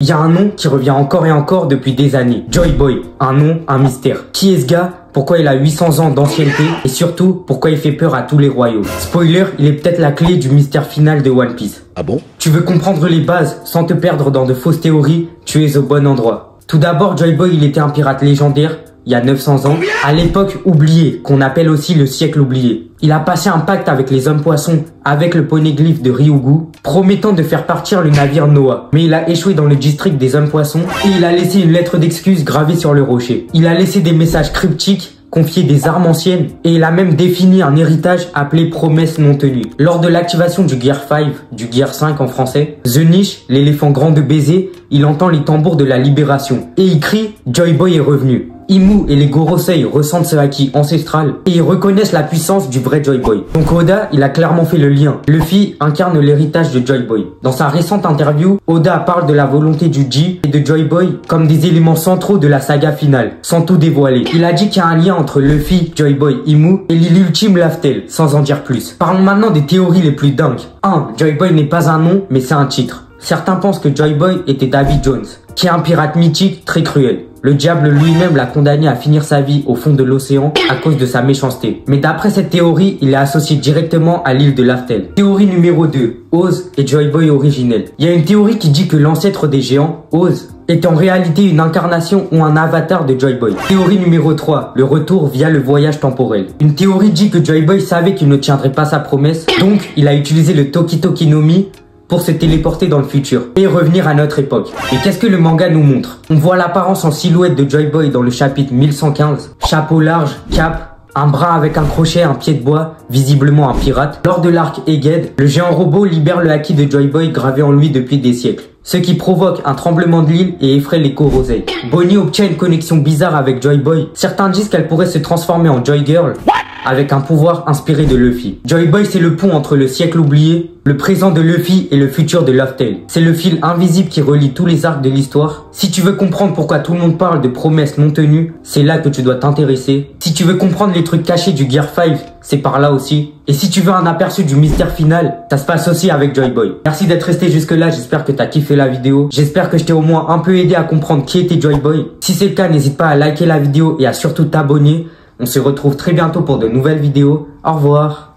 Il y a un nom qui revient encore et encore depuis des années. Joy Boy. Un nom, un mystère. Qui est ce gars? Pourquoi il a 800 ans d'ancienneté? Et surtout, pourquoi il fait peur à tous les royaumes? Spoiler, il est peut-être la clé du mystère final de One Piece. Ah bon? Tu veux comprendre les bases sans te perdre dans de fausses théories? Tu es au bon endroit. Tout d'abord, Joy Boy, il était un pirate légendaire il y a 900 ans, à l'époque oubliée, qu'on appelle aussi le siècle oublié. Il a passé un pacte avec les hommes poissons, avec le poneglyphe de Ryugu, promettant de faire partir le navire Noah. Mais il a échoué dans le district des hommes poissons et il a laissé une lettre d'excuse gravée sur le rocher. Il a laissé des messages cryptiques, confié des armes anciennes et il a même défini un héritage appelé promesse non tenue. Lors de l'activation du Gear 5, du Gear 5 en français, The Niche, l'éléphant grand de baiser, il entend les tambours de la libération et il crie « Joy Boy est revenu ». Imu et les Gorosei ressentent ce haki ancestral et ils reconnaissent la puissance du vrai Joy Boy. Donc Oda, il a clairement fait le lien. Luffy incarne l'héritage de Joy Boy. Dans sa récente interview, Oda parle de la volonté du G et de Joy Boy comme des éléments centraux de la saga finale, sans tout dévoiler. Il a dit qu'il y a un lien entre Luffy, Joy Boy, Imu et l'ultime Laftel, sans en dire plus. Parlons maintenant des théories les plus dingues. 1. Joy Boy n'est pas un nom, mais c'est un titre. Certains pensent que Joy Boy était Davy Jones, qui est un pirate mythique très cruel. Le diable lui-même l'a condamné à finir sa vie au fond de l'océan à cause de sa méchanceté. Mais d'après cette théorie, il est associé directement à l'île de Laftel. Théorie numéro 2. Oz et Joy Boy originel. Il y a une théorie qui dit que l'ancêtre des géants, Oz, est en réalité une incarnation ou un avatar de Joy Boy. Théorie numéro 3. Le retour via le voyage temporel. Une théorie dit que Joy Boy savait qu'il ne tiendrait pas sa promesse, donc il a utilisé le Toki Toki no Mi pour se téléporter dans le futur et revenir à notre époque. Et qu'est-ce que le manga nous montre? On voit l'apparence en silhouette de Joy Boy dans le chapitre 1115. Chapeau large, cap, un bras avec un crochet, un pied de bois, visiblement un pirate. Lors de l'arc Egghead, le géant robot libère le haki de Joy Boy gravé en lui depuis des siècles, ce qui provoque un tremblement de l'île et effraie les Gorosei. Bonnie obtient une connexion bizarre avec Joy Boy. Certains disent qu'elle pourrait se transformer en Joy Girl, avec un pouvoir inspiré de Luffy. Joy Boy, c'est le pont entre le siècle oublié, le présent de Luffy et le futur de Laftel. C'est le fil invisible qui relie tous les arcs de l'histoire. Si tu veux comprendre pourquoi tout le monde parle de promesses non tenues, c'est là que tu dois t'intéresser. Si tu veux comprendre les trucs cachés du Gear 5, c'est par là aussi. Et si tu veux un aperçu du mystère final, ça se passe aussi avec Joy Boy. Merci d'être resté jusque là, j'espère que t'as kiffé la vidéo. J'espère que je t'ai au moins un peu aidé à comprendre qui était Joy Boy. Si c'est le cas, n'hésite pas à liker la vidéo et à surtout t'abonner. On se retrouve très bientôt pour de nouvelles vidéos. Au revoir.